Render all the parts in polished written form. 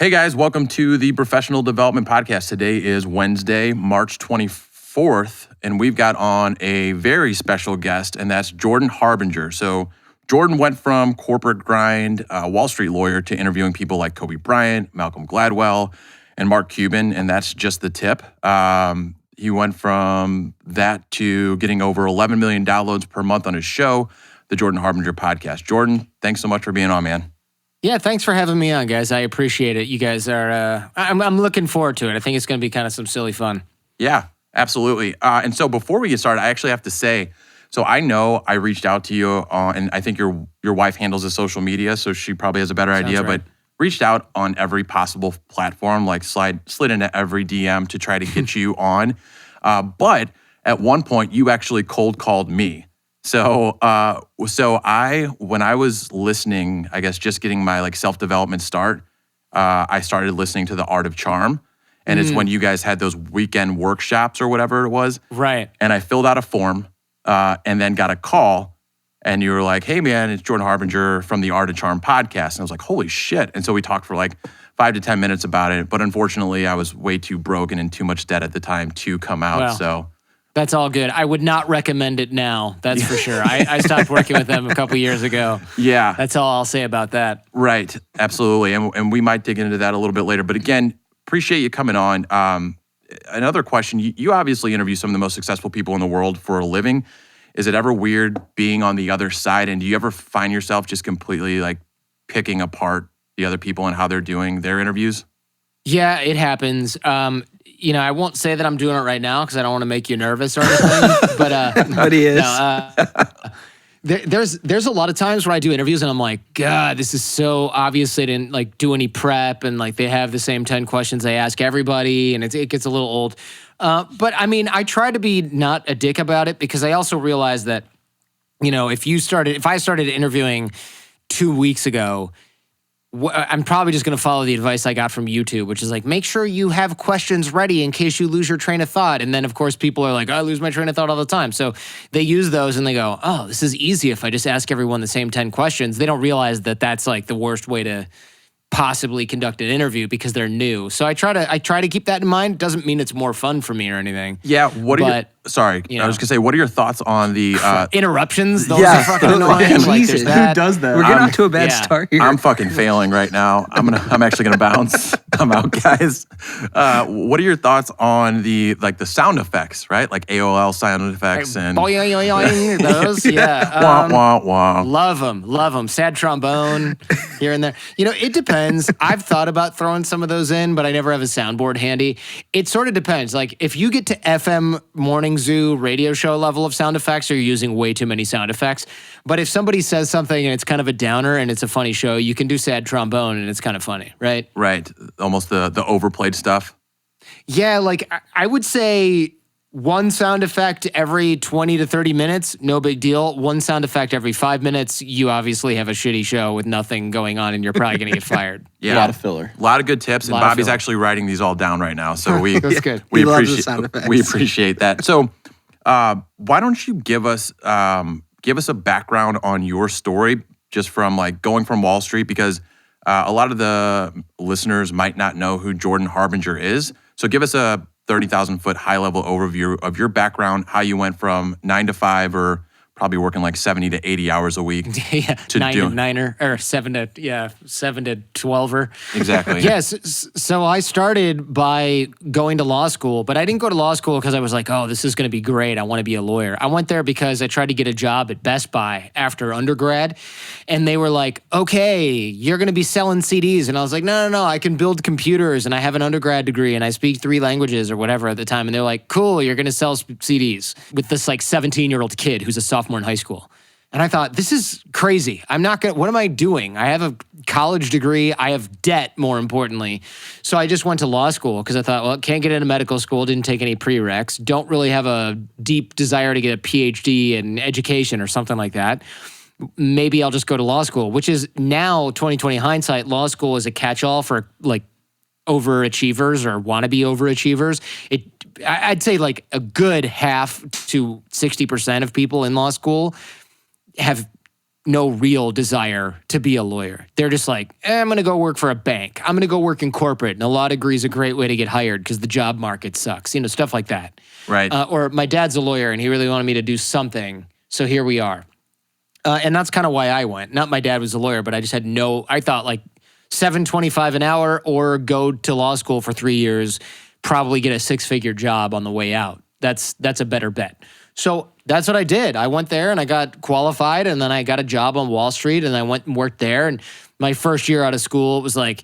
Hey guys, welcome to the Professional Development Podcast. Today is Wednesday, March 24th, and we've got on a very special guest, and that's Jordan Harbinger. So Jordan went from corporate grind, Wall Street lawyer, to interviewing people like Kobe Bryant, Malcolm Gladwell, and Mark Cuban, and that's just the tip. He went from that to getting over 11 million downloads per month on his show, the Jordan Harbinger Podcast. Jordan, thanks so much for being on, man. Yeah, thanks for having me on, guys. I appreciate it. You guys are, I'm looking forward to it. I think it's going to be kind of some silly fun. Yeah, absolutely. And so before we get started, I actually have to say, so I know I reached out to you and I think your wife handles the social media, so she probably has a better idea, right. But reached out on every possible platform, like slid into every DM to try to get you on. But at one point, you actually cold called me. So when I was listening, I guess just getting my self-development start, I started listening to The Art of Charm. And it's when you guys had those weekend workshops or whatever it was. Right. And I filled out a form and then got a call. And you were like, hey man, it's Jordan Harbinger from the Art of Charm podcast. And I was like, holy shit. And so we talked for 5 to 10 minutes about it. But unfortunately, I was way too broke and in too much debt at the time to come out. Well. So That's all good. I would not recommend it now. That's for sure. I stopped working with them a couple years ago. Yeah. That's all I'll say about that. Right. Absolutely. And we might dig into that a little bit later. But again, appreciate you coming on. Another question. You obviously interview some of the most successful people in the world for a living. Is it ever weird being on the other side? And do you ever find yourself just completely picking apart the other people and how they're doing their interviews? Yeah, it happens. I won't say that I'm doing it right now because I don't want to make you nervous or anything. But he is. No, there's a lot of times where I do interviews and I'm like, God, this is so obvious. They didn't do any prep and they have the same 10 questions they ask everybody, and it gets a little old. But I mean, I try to be not a dick about it because I also realize that, if I started interviewing 2 weeks ago, I'm probably just going to follow the advice I got from YouTube, which is make sure you have questions ready in case you lose your train of thought. And then, of course, people are like, I lose my train of thought all the time. So they use those and they go, oh, this is easy if I just ask everyone the same 10 questions. They don't realize that that's the worst way to possibly conduct an interview because they're new. So I try to keep that in mind. Doesn't mean it's more fun for me or anything. Yeah. I was going to say, what are your thoughts on the interruptions? Those are fucking annoying. Jesus, who does that? We're getting off to a bad start here. I'm fucking failing right now. I'm actually gonna bounce. I'm out, guys. What are your thoughts on the sound effects, right? Like AOL sound effects and those. Yeah. Wah, wah, wah. Love them. Sad trombone here and there. It depends. I've thought about throwing some of those in, but I never have a soundboard handy. It sort of depends. If you get to FM morning zoo radio show level of sound effects, you're using way too many sound effects. But if somebody says something and it's kind of a downer and it's a funny show, you can do sad trombone and it's kind of funny, right? Right. Almost the overplayed stuff. Yeah, I would say one sound effect every 20 to 30 minutes, no big deal. One sound effect every 5 minutes, you obviously have a shitty show with nothing going on and you're probably going to get fired. Yeah. A lot of filler. A lot of good tips. And Bobby's actually writing these all down right now. So That's good. We appreciate appreciate that. So why don't you give us a background on your story just from going from Wall Street, because a lot of the listeners might not know who Jordan Harbinger is. So give us a 30,000-foot high-level overview of your background, how you went from 9 to 5 or probably working 70 to 80 hours a week. Yeah, 7 to 12er. Exactly. Yes. So I started by going to law school, but I didn't go to law school because I was like, oh, this is going to be great. I want to be a lawyer. I went there because I tried to get a job at Best Buy after undergrad. And they were like, okay, you're going to be selling CDs. And I was like, no, I can build computers and I have an undergrad degree and I speak 3 languages or whatever at the time. And they're like, cool, you're going to sell CDs with this 17-year-old kid who's a sophomore in high school. And I thought, this is crazy. What am I doing? I have a college degree. I have debt, more importantly. So I just went to law school because I thought, well, can't get into medical school, didn't take any prereqs, don't really have a deep desire to get a PhD in education or something like that. Maybe I'll just go to law school, which is now, 2020 hindsight, law school is a catch-all for overachievers or wannabe overachievers. I'd say a good half to 60% of people in law school have no real desire to be a lawyer. They're just like, I'm going to go work for a bank. I'm going to go work in corporate. And a law degree is a great way to get hired because the job market sucks, stuff like that. Right. Or my dad's a lawyer and he really wanted me to do something. So here we are. And that's kind of why I went. Not my dad was a lawyer, but I just had I thought like $7.25 an hour or go to law school for 3 years, probably get a 6-figure job on the way out. That's a better bet. So that's what I did. I went there and I got qualified and then I got a job on Wall Street and I went and worked there. And my first year out of school, it was like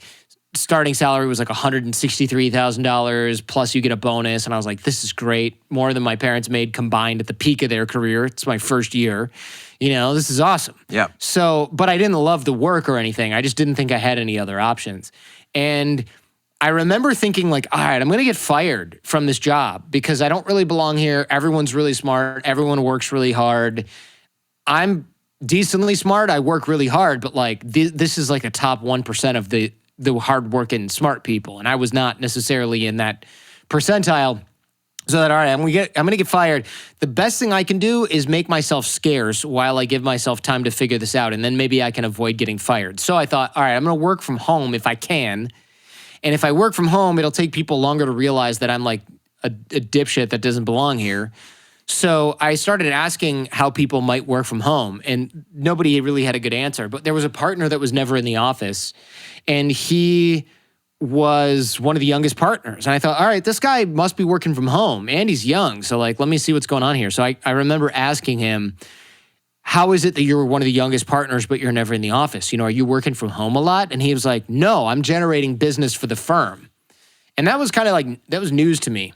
starting salary was like $163,000 plus you get a bonus. And I was like, this is great. More than my parents made combined at the peak of their career. It's my first year. This is awesome. Yeah. So, but I didn't love the work or anything. I just didn't think I had any other options. And I remember thinking like, all right, I'm going to get fired from this job because I don't really belong here. Everyone's really smart. Everyone works really hard. I'm decently smart. I work really hard, but like this is like a top 1% of the hardworking smart people. And I was not necessarily in that percentile. So that, all right, I'm going to get fired. The best thing I can do is make myself scarce while I give myself time to figure this out. And then maybe I can avoid getting fired. So I thought, all right, I'm going to work from home if I can. And if I work from home, it'll take people longer to realize that I'm like a dipshit that doesn't belong here. So I started asking how people might work from home, and nobody really had a good answer. But there was a partner that was never in the office, and he was one of the youngest partners. And I thought, all right, this guy must be working from home, and he's young. So like, let me see what's going on here. So I remember asking him, how is it that you're one of the youngest partners, but you're never in the office? Are you working from home a lot? And he was like, no, I'm generating business for the firm. And that was kind of like, that was news to me.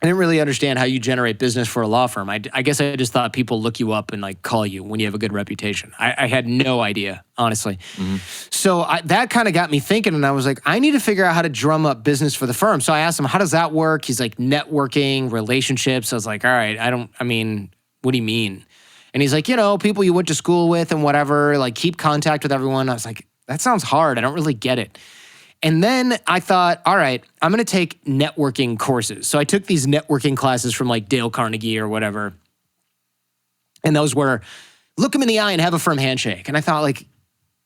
I didn't really understand how you generate business for a law firm. I guess I just thought people look you up and like call you when you have a good reputation. I had no idea, honestly. Mm-hmm. So that kind of got me thinking, and I was like, I need to figure out how to drum up business for the firm. So I asked him, how does that work? He's like, networking, relationships. I was like, all right, what do you mean? And he's like, people you went to school with and whatever, like keep contact with everyone. I was like, that sounds hard. I don't really get it. And then I thought, all right, I'm going to take networking courses. So I took these networking classes from like Dale Carnegie or whatever. And those were, look them in the eye and have a firm handshake. And I thought like,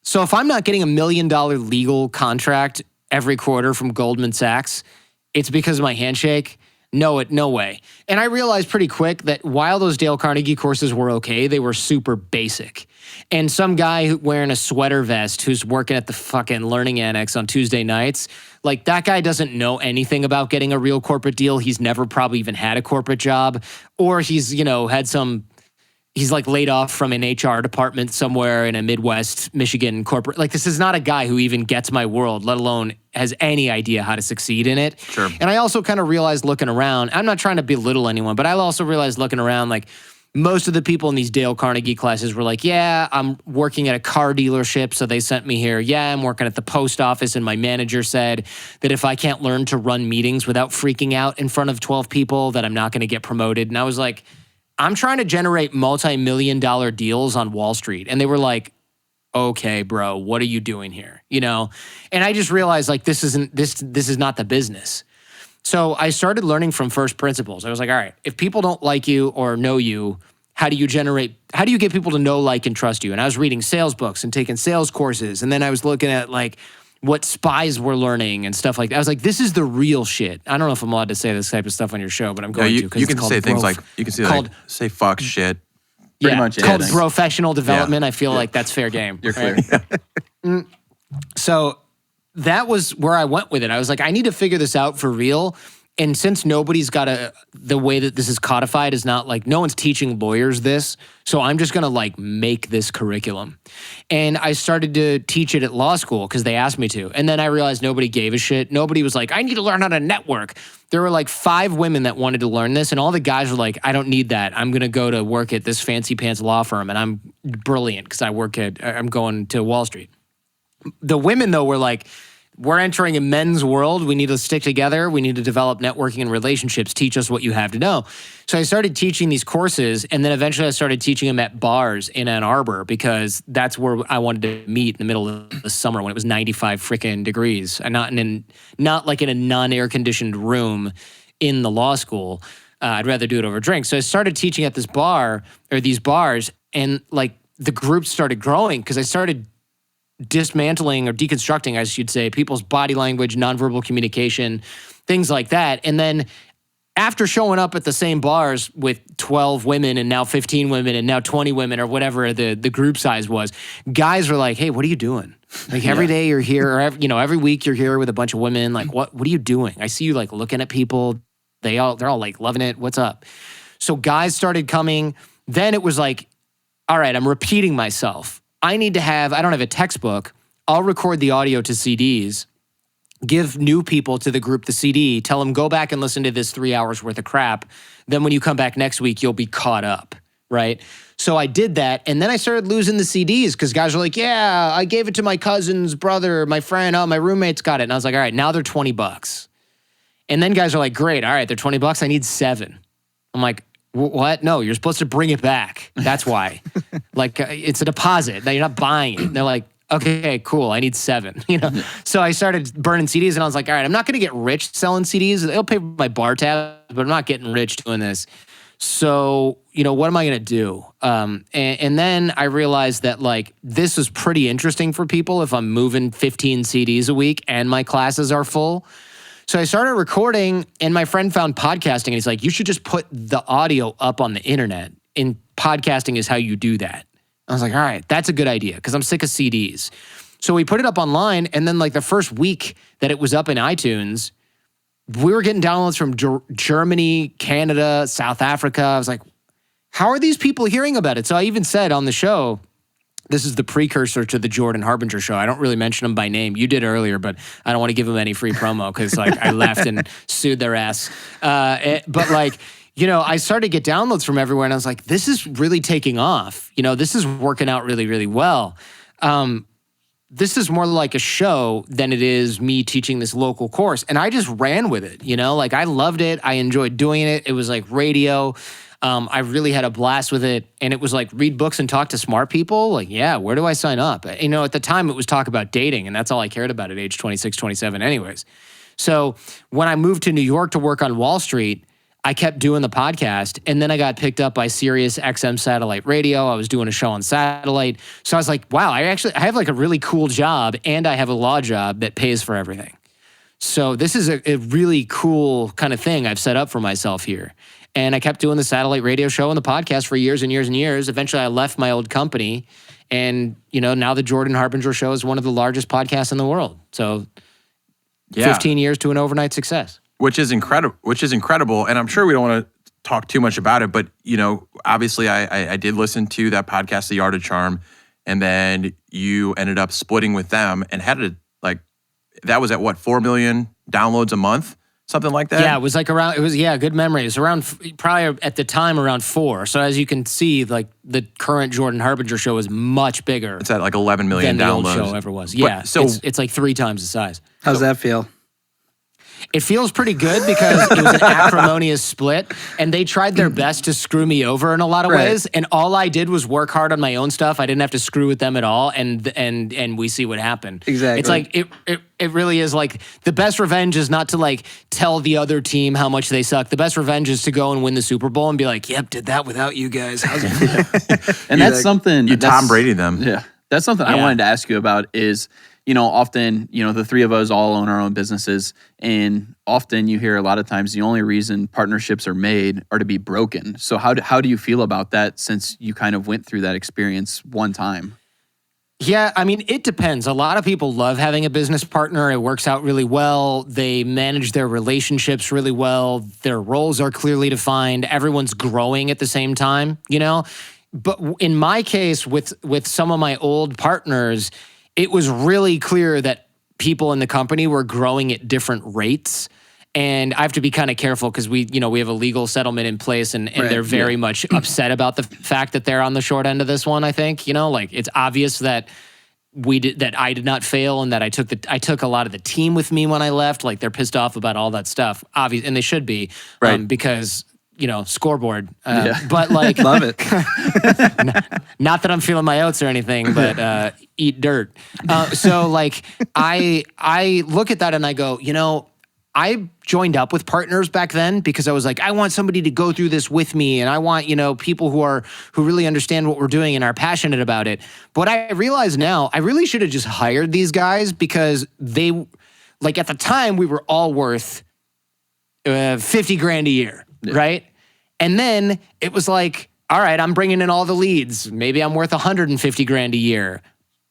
so if I'm not getting $1 million legal contract every quarter from Goldman Sachs, it's because of my handshake. No way. And I realized pretty quick that while those Dale Carnegie courses were okay, they were super basic. And some guy wearing a sweater vest who's working at the fucking Learning Annex on Tuesday nights, like that guy doesn't know anything about getting a real corporate deal. He's never probably even had a corporate job, or he's, he's like laid off from an HR department somewhere in a Midwest Michigan corporate. Like this is not a guy who even gets my world, let alone has any idea how to succeed in it. Sure. And I also kind of realized looking around, I'm not trying to belittle anyone, but I also realized looking around, like most of the people in these Dale Carnegie classes were like, yeah, I'm working at a car dealership, so they sent me here. Yeah, I'm working at the post office, and my manager said that if I can't learn to run meetings without freaking out in front of 12 people, that I'm not going to get promoted. And I was like, I'm trying to generate multi-million-dollar deals on Wall Street. And they were like, okay, bro, what are you doing here? And I just realized like, this is not the business. So I started learning from first principles. I was like, all right, if people don't like you or know you, how do you get people to know, like, and trust you? And I was reading sales books and taking sales courses. And then I was looking at like what spies were learning and stuff like that. I was like, this is the real shit. I don't know if I'm allowed to say this type of stuff on your show, but I'm going to. You can say things like, say fuck shit. Pretty much it's called professional development. Yeah. I feel like that's fair game. You're clear. Right? So that was where I went with it. I was like, I need to figure this out for real. And since nobody's got the way that this is codified is not like, no one's teaching lawyers this. So I'm just going to like make this curriculum. And I started to teach it at law school because they asked me to. And then I realized nobody gave a shit. Nobody was like, I need to learn how to network. There were like 5 women that wanted to learn this. And all the guys were like, I don't need that. I'm going to go to work at this fancy pants law firm. And I'm brilliant because I'm going to Wall Street. The women though were like, we're entering a men's world. We need to stick together. We need to develop networking and relationships. Teach us what you have to know. So I started teaching these courses, and then eventually I started teaching them at bars in Ann Arbor because that's where I wanted to meet in the middle of the summer when it was 95 freaking degrees, and not like in a non-air conditioned room in the law school. I'd rather do it over drinks. So I started teaching at this bar or these bars, and like the group started growing because I started dismantling or deconstructing, I should say, people's body language, nonverbal communication, things like that. And then after showing up at the same bars with 12 women and now 15 women and now 20 women or whatever the group size was, guys were like, hey, what are you doing? Like every day you're here, or every week you're here with a bunch of women. Like, what are you doing? I see you like looking at people. They're all like loving it. What's up? So guys started coming. Then it was like, all right, I'm repeating myself. I don't have a textbook. I'll record the audio to CDs, give new people to the group the CD, tell them go back and listen to this 3 hours worth of crap. Then when you come back next week, you'll be caught up, right? So I did that, and then I started losing the CDs because guys were like, yeah, I gave it to my cousin's brother, my friend, my roommate's got it. And I was like, all right, now they're $20. And then guys are like, great, all right, they're $20, I need 7. I'm like, what? No, you're supposed to bring it back. That's why. It's a deposit. Now you're not buying it. And they're like, okay, cool. I need 7. So I started burning CDs, and I was like, all right, I'm not going to get rich selling CDs. They'll pay for my bar tab, but I'm not getting rich doing this. So, what am I going to do? And then I realized that this is pretty interesting for people if I'm moving 15 CDs a week and my classes are full. So I started recording, and my friend found podcasting, and he's like, you should just put the audio up on the internet, and podcasting is how you do that. I was like, all right, that's a good idea, because I'm sick of CDs. So we put it up online, and then the first week that it was up in iTunes, we were getting downloads from Germany, Canada, South Africa. I was like, how are these people hearing about it? So I even said on the show, this is the precursor to the Jordan Harbinger Show. I don't really mention them by name. You did earlier, but I don't want to give them any free promo because I left and sued their ass. I started to get downloads from everywhere, and I was like, this is really taking off. This is working out really, really well. This is more like a show than it is me teaching this local course. And I just ran with it, I loved it. I enjoyed doing it. It was like radio. I really had a blast with it. And it was like, read books and talk to smart people. Where do I sign up? At the time it was talk about dating, and that's all I cared about at age 26, 27 anyways. So when I moved to New York to work on Wall Street, I kept doing the podcast, and then I got picked up by Sirius XM satellite radio. I was doing a show on satellite. So I was like, wow, I have a really cool job, and I have a law job that pays for everything. So this is a really cool kind of thing I've set up for myself here. And I kept doing the satellite radio show and the podcast for years and years and years. Eventually I left my old company, and now the Jordan Harbinger Show is one of the largest podcasts in the world. So 15 years to an overnight success. Which is incredible. And I'm sure we don't want to talk too much about it, but obviously I did listen to that podcast, The Art of Charm, and then you ended up splitting with them and had that was at 4 million downloads a month? Something like that? Yeah, it was good memory. It was around, probably at the time, around 4. So as you can see, the current Jordan Harbinger Show is much bigger. It's at 11 million downloads. Than the old show ever was. Yeah, so it's 3 times the size. How's that feel? It feels pretty good because it was an acrimonious split, and they tried their best to screw me over in a lot of ways. And all I did was work hard on my own stuff. I didn't have to screw with them at all, and we see what happened. Exactly. It's it really is the best revenge is not to tell the other team how much they suck. The best revenge is to go and win the Super Bowl and be like, yep, did that without you guys. How's it feel? And that's something you Tom Brady them. Yeah, that's something I wanted to ask you about. Is often, the 3 of us all own our own businesses, and often you hear a lot of times the only reason partnerships are made are to be broken. So how do you feel about that, since you kind of went through that experience one time? Yeah, it depends. A lot of people love having a business partner. It works out really well. They manage their relationships really well. Their roles are clearly defined. Everyone's growing at the same time, But in my case, with some of my old partners, it was really clear that people in the company were growing at different rates. And I have to be kind of careful because we have a legal settlement in place, and they're very much upset about the fact that they're on the short end of this one, I think. It's obvious that I did not fail, and that I took a lot of the team with me when I left. They're pissed off about all that stuff. Obvious, and they should be, because scoreboard. But love it. Not that I'm feeling my oats or anything, but eat dirt. So I look at that and I go, I joined up with partners back then because I was like, I want somebody to go through this with me, and I want, people who really understand what we're doing and are passionate about it. But I realize now, I really should have just hired these guys because they, like at the time, we were all worth $50,000 a year, right? And then it was like, all right, I'm bringing in all the leads. Maybe I'm worth $150,000 a year.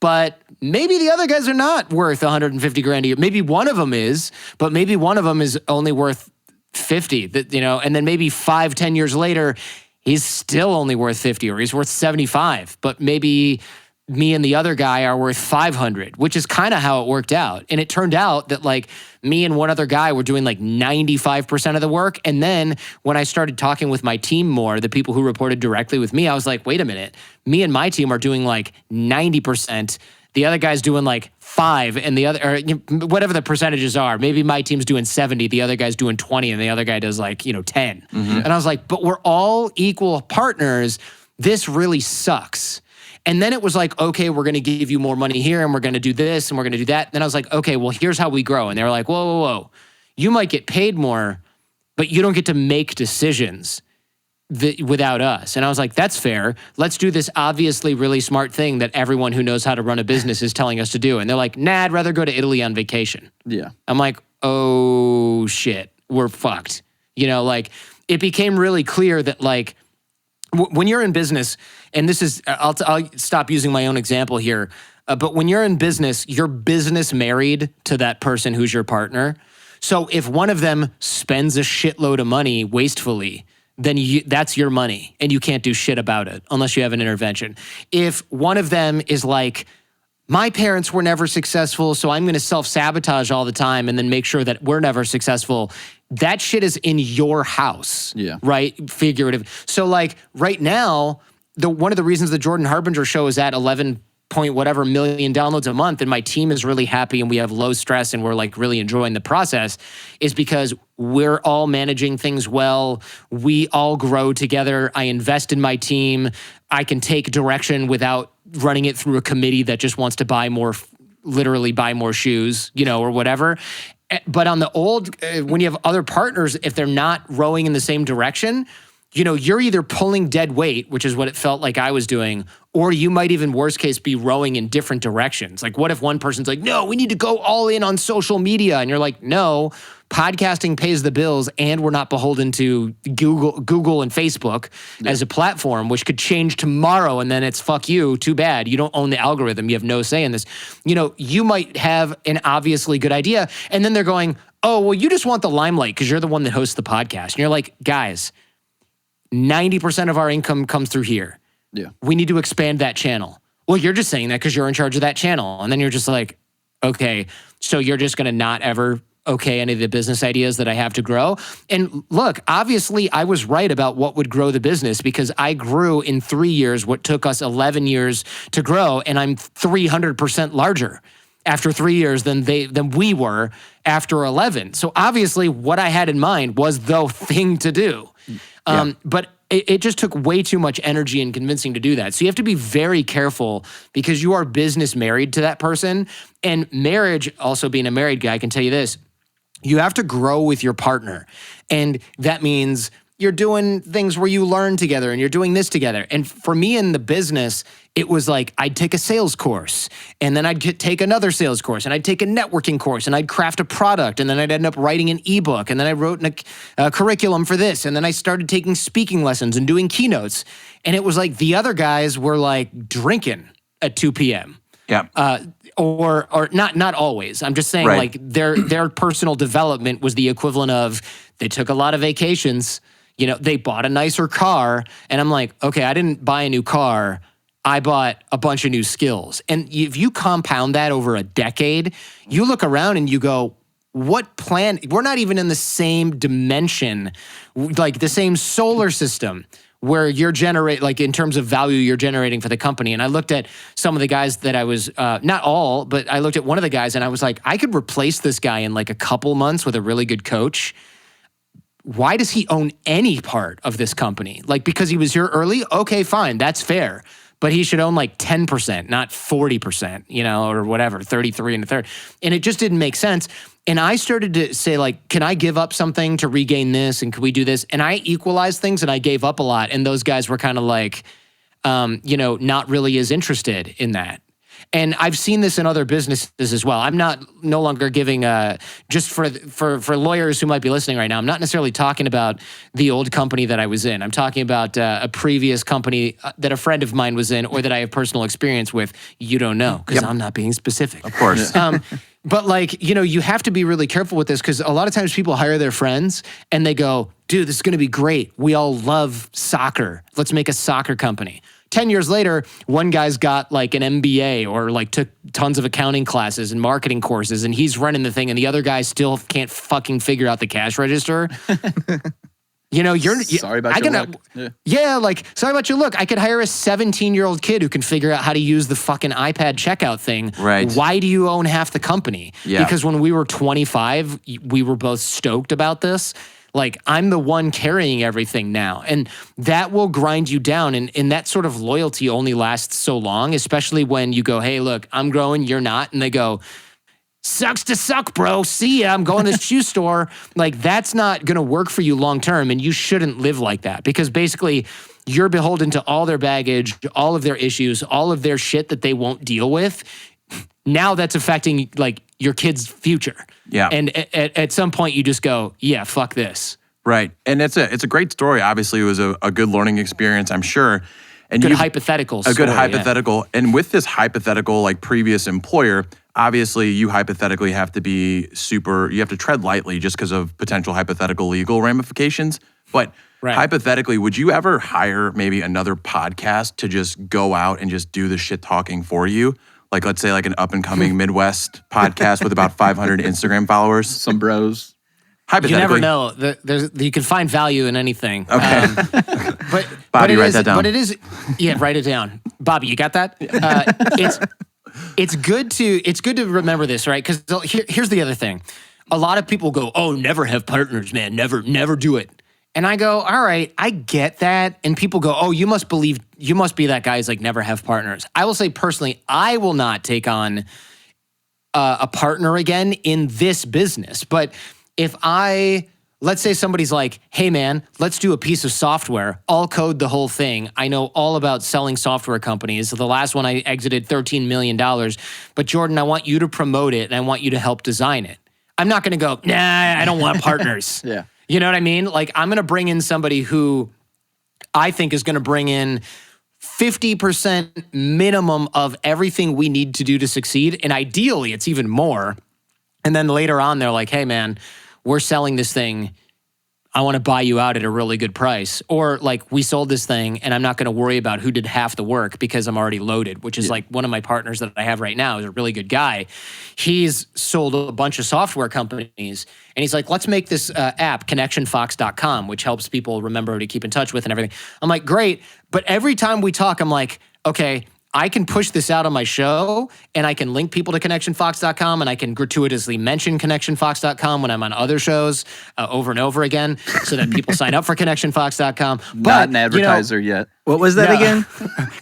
But maybe the other guys are not worth $150,000 a year. Maybe one of them is, but maybe one of them is only worth 50. And then maybe 5-10 years later, he's still only worth 50, or he's worth 75. But maybe me and the other guy are worth 500, which is kind of how it worked out. And it turned out that like me and one other guy were doing like 95% of the work. And then when I started talking with my team more, the people who reported directly with me, I was like, wait a minute, me and my team are doing like 90%. The other guy's doing like 5, and the other, or whatever the percentages are. Maybe my team's doing 70, the other guy's doing 20, and the other guy does like, 10. Mm-hmm. And I was like, but we're all equal partners. This really sucks. And then it was like, okay, we're going to give you more money here, and we're going to do this, and we're going to do that. Then I was like, okay, well, here's how we grow. And they were like, whoa. You might get paid more, but you don't get to make decisions without us. And I was like, that's fair. Let's do this obviously really smart thing that everyone who knows how to run a business is telling us to do. And they're like, nah, I'd rather go to Italy on vacation. Yeah. I'm like, oh, shit, we're fucked. Like, it became really clear that like, when you're in business, and this is, I'll stop using my own example here, but when you're in business, you're business married to that person who's your partner. So if one of them spends a shitload of money wastefully, then that's your money, and you can't do shit about it unless you have an intervention. If one of them is like, my parents were never successful, so I'm going to self-sabotage all the time and then make sure that we're never successful, that shit is in your house, right? Figurative. So like right now, one of the reasons the Jordan Harbinger Show is at 11 point whatever million downloads a month, and my team is really happy and we have low stress and we're like really enjoying the process, is because we're all managing things well. We all grow together. I invest in my team. I can take direction without running it through a committee that just wants to literally buy more shoes, or whatever. But on the old, when you have other partners, if they're not rowing in the same direction, you're either pulling dead weight, which is what it felt like I was doing, or you might even, worst case, be rowing in different directions. Like, what if one person's like, no, we need to go all in on social media. And you're like, no, podcasting pays the bills, and we're not beholden to Google and Facebook as a platform, which could change tomorrow. And then it's fuck you, too bad. You don't own the algorithm. You have no say in this. You might have an obviously good idea. And then they're going, oh, well, you just want the limelight because you're the one that hosts the podcast. And you're like, guys, 90% of our income comes through here. Yeah. We need to expand that channel. Well, you're just saying that because you're in charge of that channel. And then you're just like, okay, so you're just going to not ever okay any of the business ideas that I have to grow? And look, obviously I was right about what would grow the business, because I grew in 3 years what took us 11 years to grow, and I'm 300% larger after 3 years than we were after 11. So obviously what I had in mind was the thing to do. But it just took way too much energy and convincing to do that. So you have to be very careful, because you are business married to that person. And marriage, also being a married guy, I can tell you this, you have to grow with your partner. And that means you're doing things where you learn together and you're doing this together. And for me in the business, it was like I'd take a sales course, and then I'd take another sales course, and I'd take a networking course, and I'd craft a product, and then I'd end up writing an ebook, and then I wrote a curriculum for this, and then I started taking speaking lessons and doing keynotes. And it was like the other guys were like drinking at 2 p.m. Yeah. Or not always. I'm just saying, right, like their personal development was the equivalent of, they took a lot of vacations, they bought a nicer car, and I'm like, okay, I didn't buy a new car, I bought a bunch of new skills. And if you compound that over a decade, you look around and you go, what plan? We're not even in the same dimension, like the same solar system where you're like in terms of value you're generating for the company. And I looked at some of the guys that I was, not all, but I looked at one of the guys and I was like, I could replace this guy in like a couple months with a really good coach. Why does he own any part of this company? Like, because he was here early? Okay, fine, that's fair. but he should own like 10%, not 40%, or whatever, 33 and a third. And it just didn't make sense. And I started to say, like, can I give up something to regain this? And can we do this? And I equalized things and I gave up a lot. And those guys were kind of like, not really as interested in that. And I've seen this in other businesses as well. I'm no longer giving just for lawyers who might be listening right now. I'm not necessarily talking about the old company that I was in. I'm talking about a previous company that a friend of mine was in, or that I have personal experience with. You don't know because I'm not being specific, of course. But like, you have to be really careful with this because a lot of times people hire their friends and they go, dude, this is going to be great. We all love soccer. Let's make a soccer company. 10 years later, one guy's got like an MBA or like took tons of accounting classes and marketing courses and he's running the thing and the other guy still can't fucking figure out the cash register. Sorry about your luck. Sorry about your luck. I could hire a 17-year-old kid who can figure out how to use the fucking iPad checkout thing. Right. Why do you own half the company? Yeah. Because when we were 25, we were both stoked about this. Like, I'm the one carrying everything now. And that will grind you down. And that sort of loyalty only lasts so long, especially when you go, hey, look, I'm growing, you're not. And they go, sucks to suck, bro. See ya. I'm going to the shoe store. Like, that's not going to work for you long term. And you shouldn't live like that because basically you're beholden to all their baggage, all of their issues, all of their shit that they won't deal with. Now that's affecting like your kid's future. Yeah. And at some point you just go, yeah, fuck this. Right. And it's a great story. Obviously, it was a good learning experience, I'm sure. And good hypothetical story. A good hypothetical. Yeah. And with this hypothetical, like previous employer, obviously you hypothetically have to be you have to tread lightly just because of potential hypothetical legal ramifications. But hypothetically, would you ever hire maybe another podcast to just go out and just do the shit talking for you? Like, let's say like an up-and-coming Midwest podcast with about 500 Instagram followers. Some bros. Hypothetically. You never know. You can find value in anything. Okay. But Bobby, write that down. But it is, write it down. Bobby, you got that? It's good to remember this, right? Because here's the other thing. A lot of people go, oh, never have partners, man. Never do it. And I go, all right, I get that. And people go, oh, you must be that guy who's like never have partners. I will say personally, I will not take on a partner again in this business. But if let's say somebody's like, hey man, let's do a piece of software. I'll code the whole thing. I know all about selling software companies. The last one I exited $13 million. But Jordan, I want you to promote it and I want you to help design it. I'm not going to go, nah, I don't want partners. Yeah. You know what I mean? Like, I'm going to bring in somebody who I think is going to bring in 50% minimum of everything we need to do to succeed. And ideally, it's even more. And then later on, they're like, hey, man, we're selling this thing. I want to buy you out at a really good price. Or like, we sold this thing and I'm not going to worry about who did half the work because I'm already loaded, which is like one of my partners that I have right now is a really good guy. He's sold a bunch of software companies and he's like, let's make this app, connectionfox.com, which helps people remember to keep in touch with and everything. I'm like, great. But every time we talk, I'm like, okay, I can push this out on my show and I can link people to connectionfox.com and I can gratuitously mention connectionfox.com when I'm on other shows over and over again so that people sign up for connectionfox.com. Not an advertiser yet. What was that again?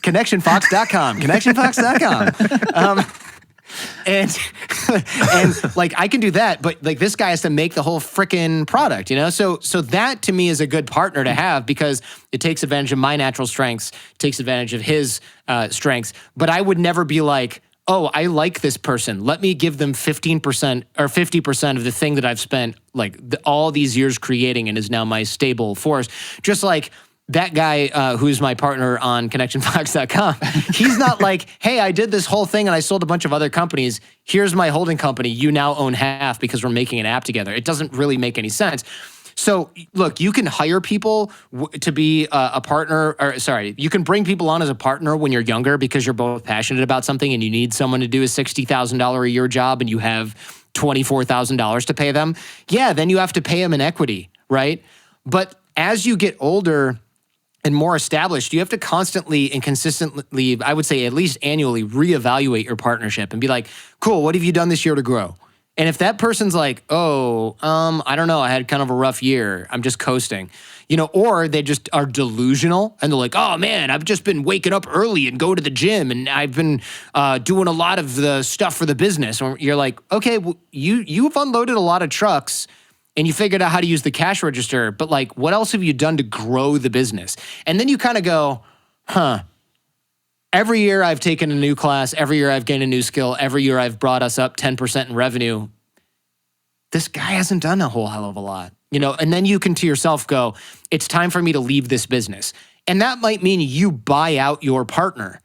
Connectionfox.com. Connectionfox.com. And like I can do that, but like this guy has to make the whole freaking product, So that to me is a good partner to have because it takes advantage of my natural strengths, takes advantage of his strengths. But I would never be like, oh, I like this person. Let me give them 15% or 50% of the thing that I've spent like all these years creating and is now my stable force. Just like that guy who's my partner on connectionfox.com, he's not like, hey, I did this whole thing and I sold a bunch of other companies. Here's my holding company. You now own half because we're making an app together. It doesn't really make any sense. So look, you can hire people to be a partner, you can bring people on as a partner when you're younger because you're both passionate about something and you need someone to do a $60,000 a year job and you have $24,000 to pay them. Yeah, then you have to pay them in equity, right? But as you get older and more established, you have to constantly and consistently, I would say at least annually, reevaluate your partnership and be like, cool, what have you done this year to grow? And if that person's like, oh, I don't know, I had kind of a rough year, I'm just coasting, or they just are delusional and they're like, oh man, I've just been waking up early and go to the gym and I've been doing a lot of the stuff for the business. Or you're like, okay, well, you've unloaded a lot of trucks and you figured out how to use the cash register, but like, what else have you done to grow the business? And then you kind of go, every year I've taken a new class, every year I've gained a new skill, every year I've brought us up 10% in revenue. This guy hasn't done a whole hell of a lot, and then you can to yourself go, it's time for me to leave this business. And that might mean you buy out your partner,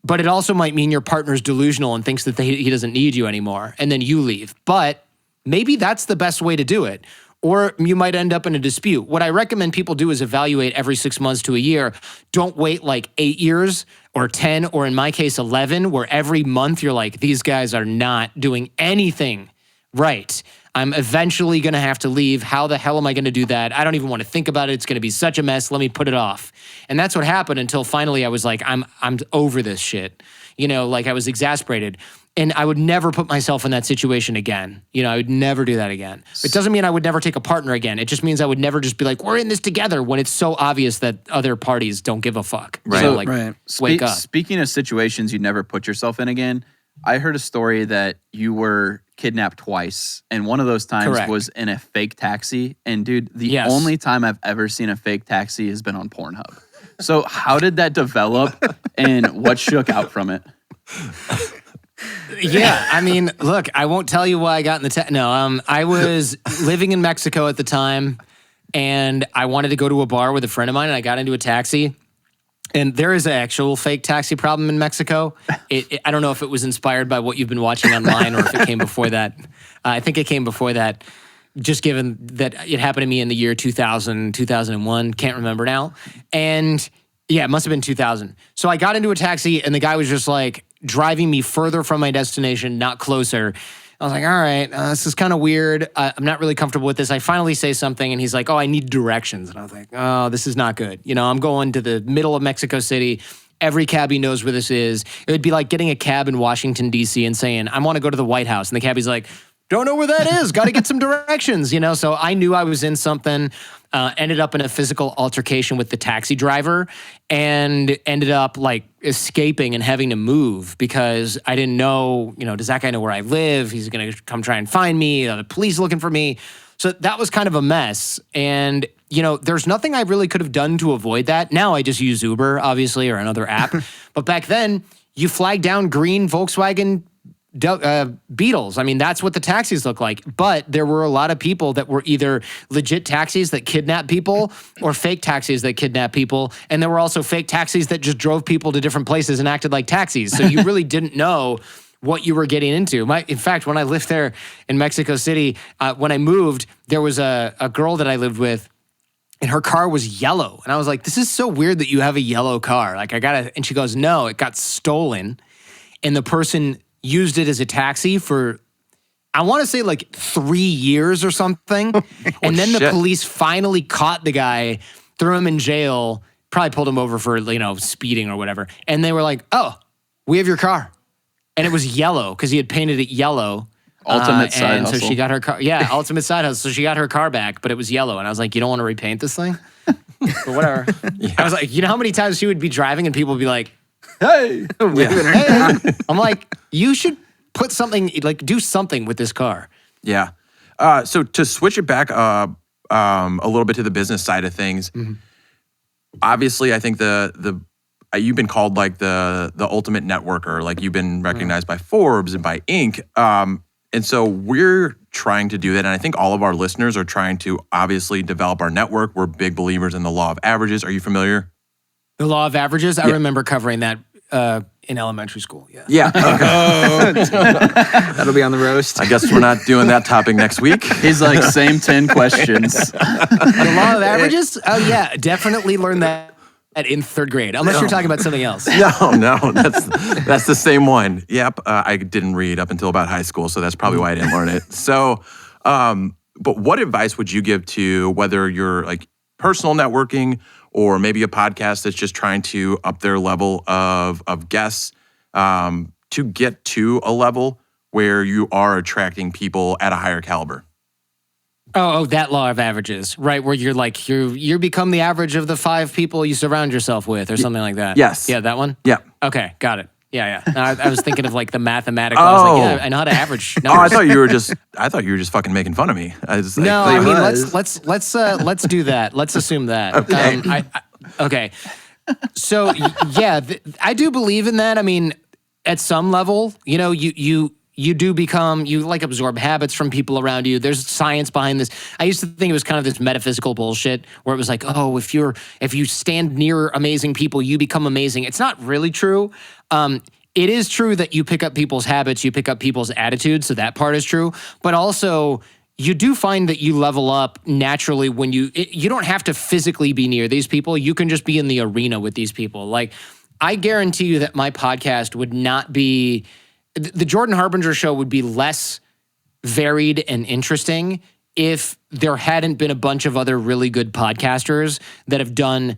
but it also might mean your partner's delusional and thinks that he doesn't need you anymore, and then you leave. But maybe that's the best way to do it. Or you might end up in a dispute. What I recommend people do is evaluate every 6 months to a year. Don't wait like 8 years or 10, or in my case, 11, where every month you're like, these guys are not doing anything right. I'm eventually going to have to leave. How the hell am I going to do that? I don't even want to think about it. It's going to be such a mess. Let me put it off. And that's what happened until finally I was like, I'm over this shit. Like I was exasperated. And I would never put myself in that situation again. I would never do that again. It doesn't mean I would never take a partner again. It just means I would never just be like, we're in this together, when it's so obvious that other parties don't give a fuck. Right. So wake up. Speaking of situations you'd never put yourself in again, I heard a story that you were kidnapped twice. And one of those times was in a fake taxi. And dude, the only time I've ever seen a fake taxi has been on Pornhub. So how did that develop and what shook out from it? Yeah, I mean, look, I won't tell you why I got in the I was living in Mexico at the time, and I wanted to go to a bar with a friend of mine, and I got into a taxi. And there is an actual fake taxi problem in Mexico. I don't know if it was inspired by what you've been watching online or if it came before that. I think it came before that, just given that it happened to me in the year 2000, 2001, can't remember now. And yeah, it must have been 2000. So I got into a taxi, and the guy was just like, driving me further from my destination, not closer. I was like, all right, this is kind of weird. I'm not really comfortable with this. I finally say something, and he's like, oh, I need directions. And I was like, oh, this is not good. I'm going to the middle of Mexico City. Every cabbie knows where this is. It would be like getting a cab in Washington, D.C. and saying, I want to go to the White House. And the cabbie's like, don't know where that is. Got to get some directions, So I knew I was in something. Ended up in a physical altercation with the taxi driver, and ended up like escaping and having to move because I didn't know, does that guy know where I live? He's going to come try and find me. The police looking for me. So that was kind of a mess. And, there's nothing I really could have done to avoid that. Now I just use Uber, obviously, or another app. But back then, you flag down green Volkswagen Beetles. I mean, that's what the taxis look like. But there were a lot of people that were either legit taxis that kidnap people or fake taxis that kidnap people. And there were also fake taxis that just drove people to different places and acted like taxis. So you really didn't know what you were getting into. In fact, when I lived there in Mexico City, when I moved, there was a girl that I lived with, and her car was yellow. And I was like, this is so weird that you have a yellow car. Like, and she goes, no, it got stolen. And the person used it as a taxi for, I want to say like 3 years or something. And then the police finally caught the guy, threw him in jail, probably pulled him over for, speeding or whatever. And they were like, oh, we have your car. And it was yellow because he had painted it yellow. Ultimate side hustle. So she got her car. Yeah, ultimate side hustle. So she got her car back, but it was yellow. And I was like, you don't want to repaint this thing? But whatever. Yeah. I was like, how many times she would be driving and people would be like, hey. Hey. I'm like, you should put something, like do something with this car. Yeah. So to switch it back a little bit to the business side of things, obviously I think you've been called like the ultimate networker. Like you've been recognized by Forbes and by Inc. And so we're trying to do that. And I think all of our listeners are trying to obviously develop our network. We're big believers in the law of averages. Are you familiar? The law of averages? I remember covering that in elementary school. Yeah. Yeah. Okay. That'll be on the roast. I guess we're not doing that topic next week. He's like, same 10 questions. The law of averages? Oh, yeah. Definitely learned that in third grade, unless you're talking about something else. No, that's the same one. Yep, I didn't read up until about high school, so that's probably why I didn't learn it. So, but what advice would you give to whether you're like personal networking or maybe a podcast that's just trying to up their level of guests to get to a level where you are attracting people at a higher caliber? Oh, that law of averages, right? Where you're like, you become the average of the 5 people you surround yourself with or something like that. Yes. Yeah, that one? Yeah. Okay, got it. Yeah. No, I was thinking of like the mathematical. I was like, yeah, I know how to average numbers. Oh, I thought you were just fucking making fun of me. No, I mean, let's do that. Let's assume that. Okay. Okay. So yeah, I do believe in that. I mean, at some level, you know, you do become, you like absorb habits from people around you. There's science behind this. I used to think it was kind of this metaphysical bullshit where it was like, oh, if you stand near amazing people, you become amazing. It's not really true. It is true that you pick up people's habits, you pick up people's attitudes, so that part is true. But also, you do find that you level up naturally when you don't have to physically be near these people. You can just be in the arena with these people. Like, I guarantee you that my podcast would not be, the Jordan Harbinger Show would be less varied and interesting if there hadn't been a bunch of other really good podcasters that have done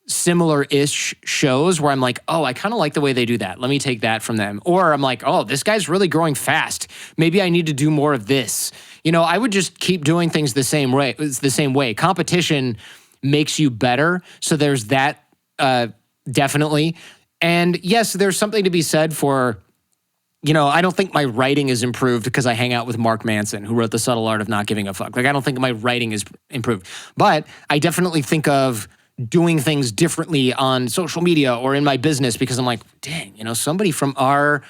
similar-ish shows where I'm like, oh, I kind of like the way they do that. Let me take that from them. Or I'm like, oh, this guy's really growing fast. Maybe I need to do more of this. You know, I would just keep doing things the same way. It's the same way. Competition makes you better. So there's that definitely. And yes, there's something to be said for, you know, I don't think my writing is improved because I hang out with Mark Manson, who wrote The Subtle Art of Not Giving a Fuck. Like, I don't think my writing is improved. But I definitely think of doing things differently on social media or in my business because I'm like, dang, you know, somebody from our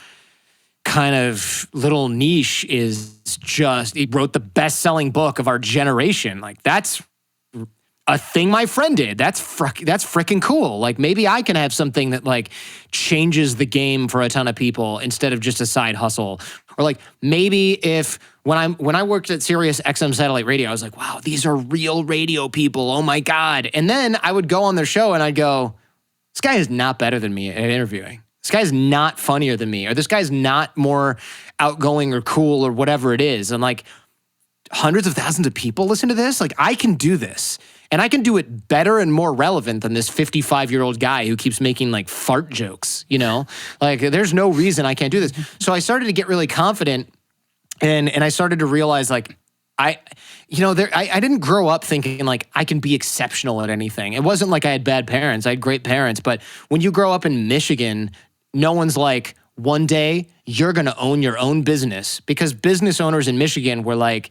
kind of little niche he wrote the best-selling book of our generation. Like, that's a thing my friend did. That's freaking cool. Like, maybe I can have something that like changes the game for a ton of people instead of just a side hustle. Or like, maybe if when I worked at Sirius XM Satellite Radio, I was like, wow, these are real radio people. Oh my God. And then I would go on their show and I'd go, this guy is not better than me at interviewing. This guy's not funnier than me, or this guy's not more outgoing or cool or whatever it is. And like, hundreds of thousands of people listen to this. Like, I can do this. And I can do it better and more relevant than this 55-year-old guy who keeps making like fart jokes, you know? Like, there's no reason I can't do this. So I started to get really confident and I started to realize like, I didn't grow up thinking like I can be exceptional at anything. It wasn't like I had bad parents. I had great parents. But when you grow up in Michigan, no one's like, one day you're going to own your own business, because business owners in Michigan were like,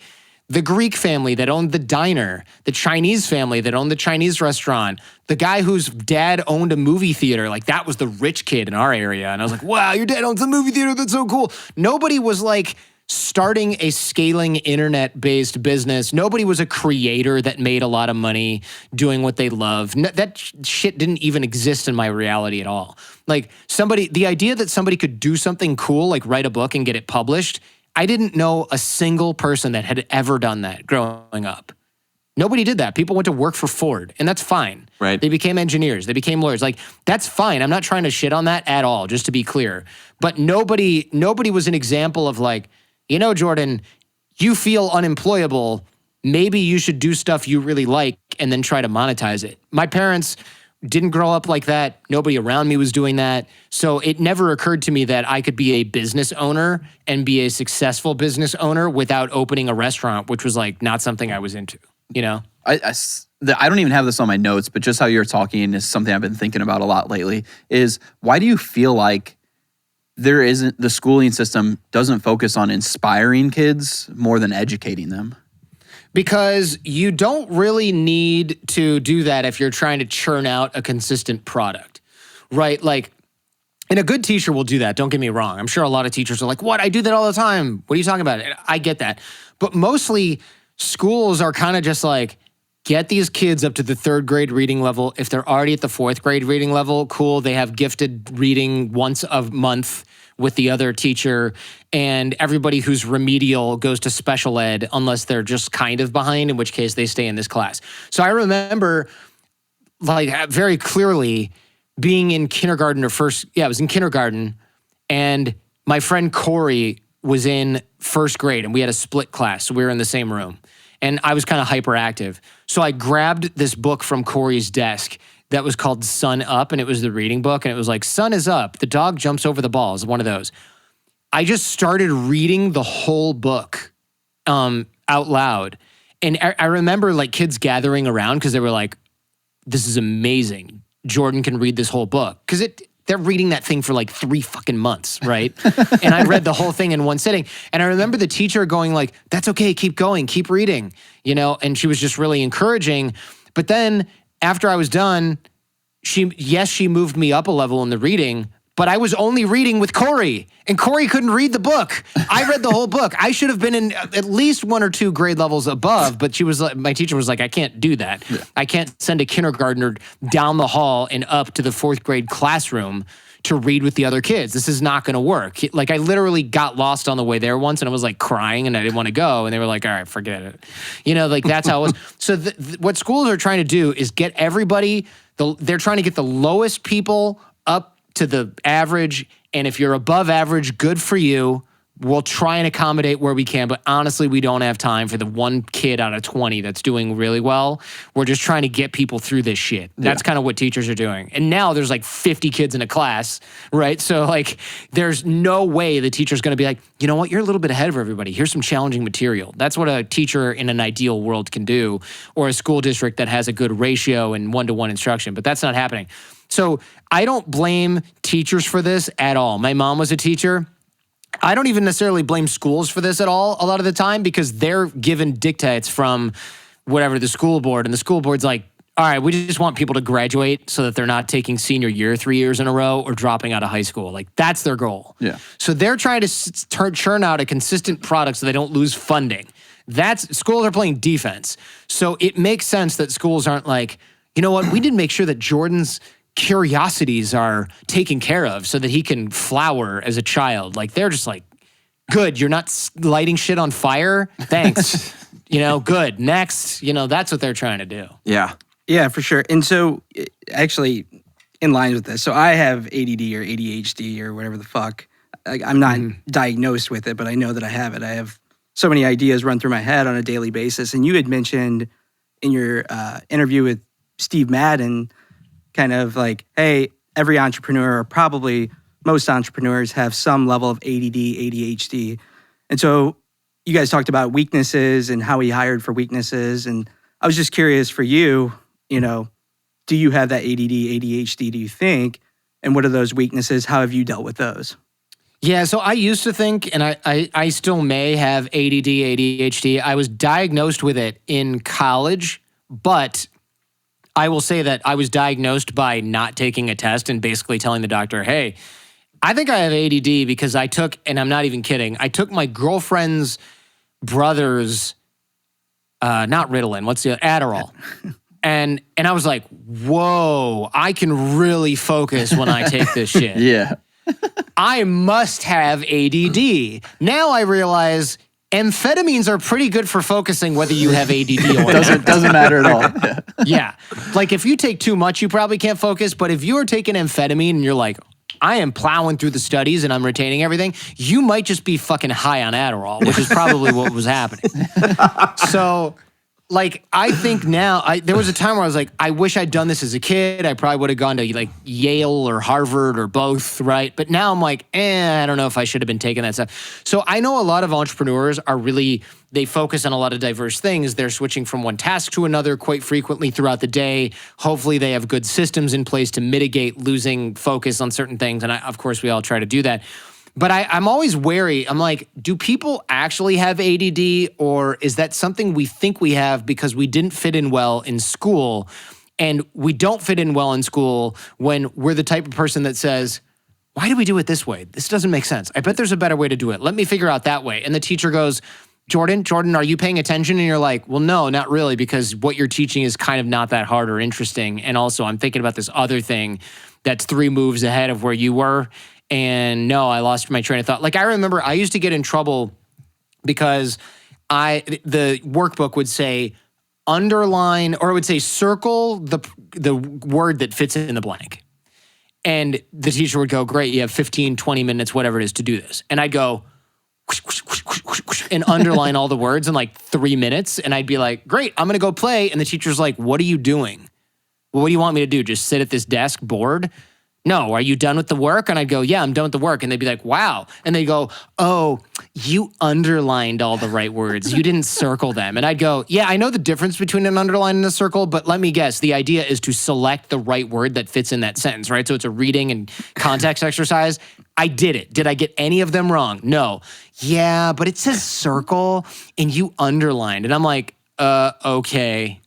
the Greek family that owned the diner, the Chinese family that owned the Chinese restaurant, the guy whose dad owned a movie theater. Like, that was the rich kid in our area. And I was like, wow, your dad owns a movie theater. That's so cool. Nobody was like starting a scaling internet-based business. Nobody was a creator that made a lot of money doing what they love. That shit didn't even exist in my reality at all. Like, the idea that somebody could do something cool, like write a book and get it published, I didn't know a single person that had ever done that growing up. Nobody did that. People went to work for Ford, and that's fine. Right. They became engineers. They became lawyers. Like, that's fine. I'm not trying to shit on that at all, just to be clear. But nobody was an example of like, you know, Jordan, you feel unemployable. Maybe you should do stuff you really like and then try to monetize it. My parents didn't grow up like that. Nobody around me was doing that. So it never occurred to me that I could be a business owner and be a successful business owner without opening a restaurant, which was like not something I was into, you know? I don't even have this on my notes, but just how you're talking is something I've been thinking about a lot lately, is why do you feel like the schooling system doesn't focus on inspiring kids more than educating them? Because you don't really need to do that if you're trying to churn out a consistent product, right? Like, and a good teacher will do that. Don't get me wrong. I'm sure a lot of teachers are like, what? I do that all the time. What are you talking about? And I get that. But mostly schools are kind of just like, get these kids up to the 3rd grade reading level. If they're already at the 4th grade reading level, cool. They have gifted reading once a month with the other teacher, and everybody who's remedial goes to special ed unless they're just kind of behind, in which case they stay in this class. So I remember like very clearly being in kindergarten I was in kindergarten, and my friend Corey was in 1st grade, and we had a split class, so we were in the same room. And I was kind of hyperactive. So I grabbed this book from Corey's desk that was called Sun Up, and it was the reading book, and it was like, sun is up, the dog jumps over the ball, is one of those. I just started reading the whole book out loud. And I remember like kids gathering around because they were like, this is amazing. Jordan can read this whole book. Because they're reading that thing for like 3 fucking months, right? And I read the whole thing in one sitting. And I remember the teacher going like, that's okay, keep going, keep reading, you know? And she was just really encouraging. But then after I was done, she moved me up a level in the reading, but I was only reading with Corey, and Corey couldn't read the book. I read the whole book. I should have been in at least 1 or 2 grade levels above, but my teacher was like, I can't do that. Yeah. I can't send a kindergartner down the hall and up to the 4th grade classroom to read with the other kids. This is not going to work. Like, I literally got lost on the way there once, and I was like crying, and I didn't want to go, and they were like, all right, forget it. You know, like that's how it was. So what schools are trying to do is get everybody, they're trying to get the lowest people up to the average, and if you're above average, good for you. We'll try and accommodate where we can, but honestly, we don't have time for the 1 kid out of 20 that's doing really well. We're just trying to get people through this shit. That's kind of what teachers are doing. And now there's like 50 kids in a class, right? So like, there's no way the teacher's going to be like, you know what, you're a little bit ahead of everybody. Here's some challenging material. That's what a teacher in an ideal world can do, or a school district that has a good ratio and 1-to-1 instruction, but that's not happening. So I don't blame teachers for this at all. My mom was a teacher. I don't even necessarily blame schools for this at all a lot of the time, because they're given dictates from whatever the school board, and the school board's like, all right, we just want people to graduate so that they're not taking senior year 3 years in a row or dropping out of high school. Like, that's their goal. Yeah. So they're trying to churn out a consistent product so they don't lose funding. Schools are playing defense. So it makes sense that schools aren't like, you know what, we did make sure that Jordan's curiosities are taken care of so that he can flower as a child. Like, they're just like, good, you're not lighting shit on fire? Thanks. You know, good. Next. You know, that's what they're trying to do. Yeah. Yeah, for sure. And so, actually, in line with this, so I have ADD or ADHD or whatever the fuck. I'm not diagnosed with it, but I know that I have it. I have so many ideas run through my head on a daily basis. And you had mentioned in your interview with Steve Madden, kind of like, hey, every entrepreneur, or probably most entrepreneurs, have some level of ADD, ADHD. And so you guys talked about weaknesses and how he hired for weaknesses. And I was just curious for you, you know, do you have that ADD, ADHD, do you think? And what are those weaknesses? How have you dealt with those? Yeah, so I used to think, and I still may have ADD, ADHD. I was diagnosed with it in college, but I will say that I was diagnosed by not taking a test and basically telling the doctor, hey, I think I have ADD because I took, and I'm not even kidding, I took my girlfriend's brother's, not Ritalin, what's the Adderall. And I was like, whoa, I can really focus when I take this shit. Yeah. I must have ADD. Now I realize amphetamines are pretty good for focusing whether you have ADD or not. Doesn't matter at all. Yeah. Like, if you take too much, you probably can't focus. But if you're taking amphetamine and you're like, I am plowing through the studies and I'm retaining everything, you might just be fucking high on Adderall, which is probably what was happening. So, like, I think now, there was a time where I was like, I wish I'd done this as a kid. I probably would have gone to like Yale or Harvard or both, right? But now I'm like, I don't know if I should have been taking that stuff. So I know a lot of entrepreneurs are really, they focus on a lot of diverse things. They're switching from one task to another quite frequently throughout the day. Hopefully they have good systems in place to mitigate losing focus on certain things. And of course, we all try to do that. But I'm always wary. I'm like, do people actually have ADD, or is that something we think we have because we didn't fit in well in school? And we don't fit in well in school when we're the type of person that says, why do we do it this way? This doesn't make sense. I bet there's a better way to do it. Let me figure out that way. And the teacher goes, Jordan, are you paying attention? And you're like, well, no, not really, because what you're teaching is kind of not that hard or interesting. And also, I'm thinking about this other thing that's 3 moves ahead of where you were. And no, I lost my train of thought. Like, I remember I used to get in trouble because the workbook would say underline, or it would say circle the word that fits in the blank. And the teacher would go, great, you have 15, 20 minutes, whatever it is, to do this. And I'd go and underline all the words in like 3 minutes. And I'd be like, great, I'm going to go play. And the teacher's like, what are you doing? Well, what do you want me to do? Just sit at this desk bored? no, are you done with the work? And I'd go, yeah, I'm done with the work. And they'd be like, wow. And they'd go, oh, you underlined all the right words. You didn't circle them. And I'd go, yeah, I know the difference between an underline and a circle, but let me guess. The idea is to select the right word that fits in that sentence, right? So it's a reading and context exercise. I did it. Did I get any of them wrong? No. Yeah, but it says circle and you underlined. And I'm like, okay,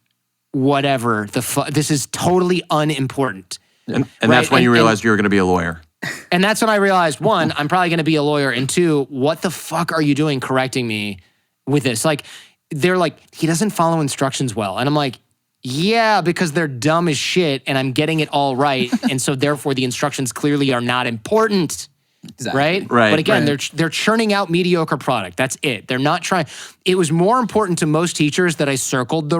whatever. This is totally unimportant. And that's when you realized you were going to be a lawyer. And that's when I realized, one, I'm probably going to be a lawyer. And two, what the fuck are you doing correcting me with this? Like, they're like, he doesn't follow instructions well. And I'm like, yeah, because they're dumb as shit and I'm getting it all right. And so therefore the instructions clearly are not important. Exactly. Right? But again, they're churning out mediocre product. That's it. They're not trying. It was more important to most teachers that I circled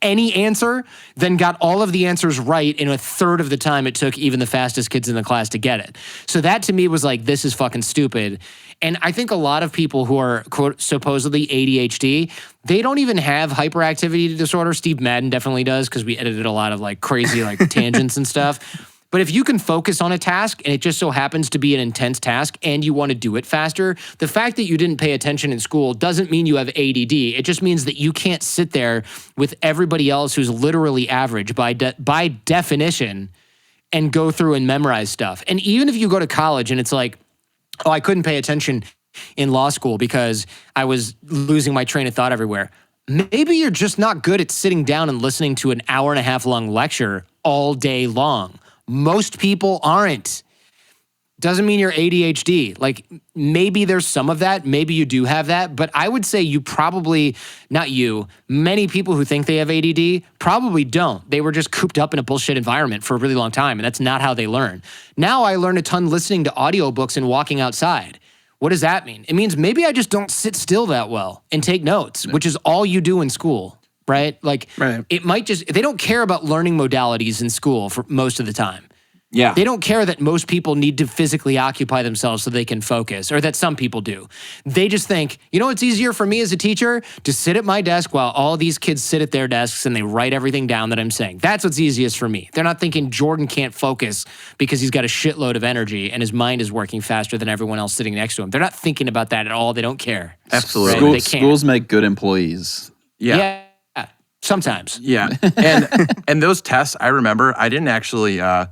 any answer than got all of the answers right in a third of the time it took even the fastest kids in the class to get it. So that to me was like, this is fucking stupid. And I think a lot of people who are quote supposedly ADHD, they don't even have hyperactivity disorder. Steve Madden definitely does because we edited a lot of like crazy like tangents and stuff. But if you can focus on a task and it just so happens to be an intense task and you want to do it faster, the fact that you didn't pay attention in school doesn't mean you have ADD. It just means that you can't sit there with everybody else who's literally average by definition and go through and memorize stuff. And even if you go to college and it's like, oh, I couldn't pay attention in law school because I was losing my train of thought everywhere. Maybe you're just not good at sitting down and listening to an hour-and-a-half long lecture all day long. Most people aren't. Doesn't mean you're ADHD. Like maybe there's some of that. Maybe you do have that. But I would say you probably, not you, many people who think they have ADD probably don't. They were just cooped up in a bullshit environment for a really long time. And that's not how they learn. Now I learn a ton listening to audiobooks and walking outside. What does that mean? It means maybe I just don't sit still that well and take notes, which is all you do in school. Right? Like, It might just, they don't care about learning modalities in school for most of the time. Yeah. They don't care that most people need to physically occupy themselves so they can focus, or that some people do. They just think, you know what's easier for me as a teacher? To sit at my desk while all these kids sit at their desks and they write everything down that I'm saying. That's what's easiest for me. They're not thinking Jordan can't focus because he's got a shitload of energy and his mind is working faster than everyone else sitting next to him. They're not thinking about that at all. They don't care. Absolutely. They can't. Schools make good employees. Yeah. Sometimes. Yeah. And those tests, I remember, I didn't actually, I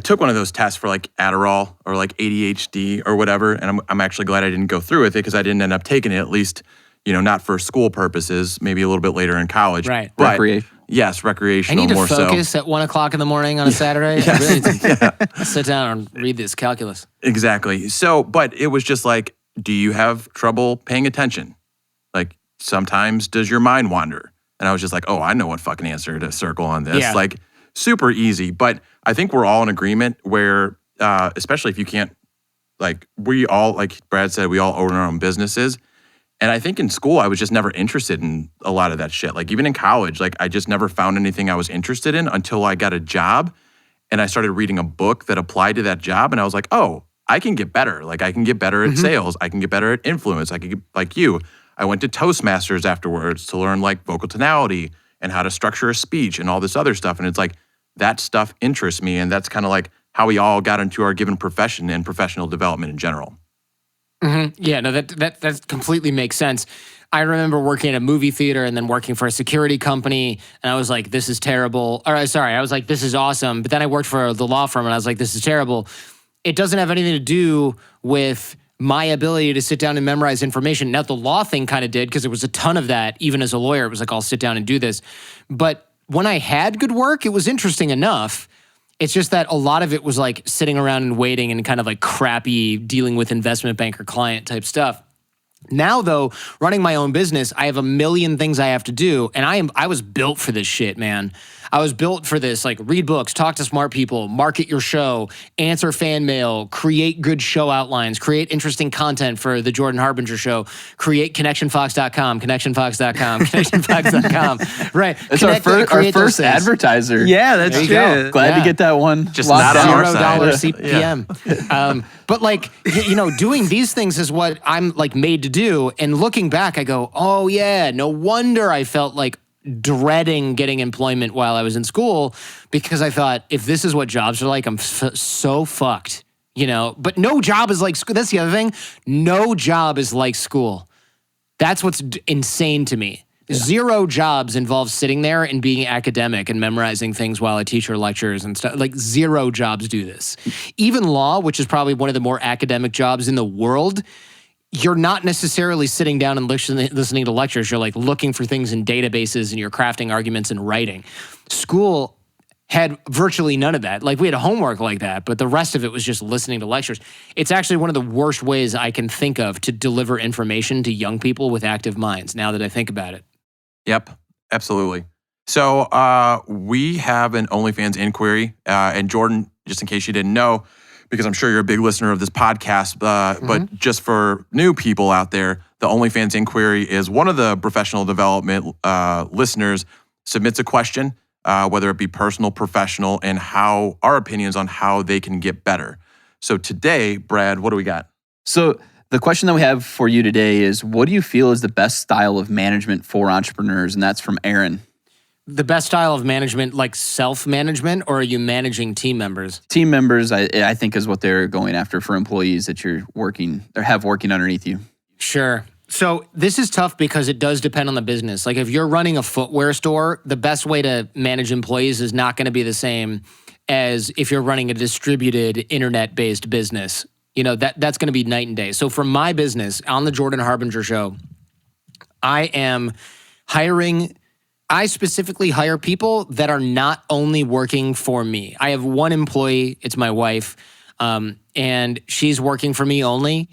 took one of those tests for like Adderall or like ADHD or whatever. And I'm actually glad I didn't go through with it because I didn't end up taking it, at least, you know, not for school purposes, maybe a little bit later in college. Right. But, Recreation. Yes, recreational I need to more so. focus at 1 o'clock in the morning on a Saturday. I really need to sit down and read this calculus. Exactly. So, but it was just like, do you have trouble paying attention? Like sometimes does your mind wander? And I was just like, oh, I know what fucking answer to circle on this. Yeah. Like, super easy. But I think we're all in agreement where, especially if you can't, like, we all, like Brad said, we all own our own businesses. And I think in school, I was just never interested in a lot of that shit. Like, even in college, like, I just never found anything I was interested in until I got a job. And I started reading a book that applied to that job. And I was like, oh, I can get better. Like, I can get better at sales. I can get better at influence. I can get, like you. I went to Toastmasters afterwards to learn like vocal tonality and how to structure a speech and all this other stuff. And it's like, that stuff interests me. And that's kind of like how we all got into our given profession and professional development in general. Mm-hmm. Yeah, no, that completely makes sense. I remember working at a movie theater and then working for a security company. And I was like, this is terrible. Or sorry, I was like, this is awesome. But then I worked for the law firm and I was like, this is terrible. It doesn't have anything to do with my ability to sit down and memorize information. Now, the law thing kind of did because there was a ton of that. Even as a lawyer, it was like, I'll sit down and do this. But when I had good work, it was interesting enough. It's just that a lot of it was like sitting around and waiting and kind of like crappy dealing with investment banker client type stuff. Now, though, running my own business, I have a million things I have to do. And I was built for this shit, man. I was built for this, like read books, talk to smart people, market your show, answer fan mail, create good show outlines, create interesting content for the Jordan Harbinger Show, create connectionfox.com, connectionfox.com. Right. It's our first advertiser. Yeah, that's true. Glad to get that one. Just not on our side. $0 CPM. But like, you know, doing these things is what I'm like made to do. And looking back, I go, oh yeah, no wonder I felt like dreading getting employment while I was in school because I thought, if this is what jobs are like, I'm so fucked, But no job is like school. That's the other thing. No job is like school. That's what's insane to me. Yeah. 0 jobs involve sitting there and being academic and memorizing things while a teacher lectures and stuff. Like 0 jobs do this. Even law, which is probably one of the more academic jobs in the world, you're not necessarily sitting down and listening to lectures. You're like looking for things in databases and you're crafting arguments and writing. School had virtually none of that. Like we had homework like that, but the rest of it was just listening to lectures. It's actually one of the worst ways I can think of to deliver information to young people with active minds, now that I think about it. Yep, absolutely. So we have an OnlyFans inquiry. And Jordan, just in case you didn't know, because I'm sure you're a big listener of this podcast, but just for new people out there, the OnlyFans inquiry is one of the professional development listeners submits a question, whether it be personal, professional, and how our opinions on how they can get better. So today, Brad, what do we got? So the question that we have for you today is, what do you feel is the best style of management for entrepreneurs? And that's from Aaron. The best style of management, like self-management, or are you managing team members? Team members, I think, is what they're going after for employees that you're working or have working underneath you. Sure. So this is tough because it does depend on the business. Like if you're running a footwear store, the best way to manage employees is not going to be the same as if you're running a distributed internet-based business. That's going to be night and day. So for my business, on the Jordan Harbinger Show, I specifically hire people that are not only working for me. I have one employee, it's my wife, and she's working for me only,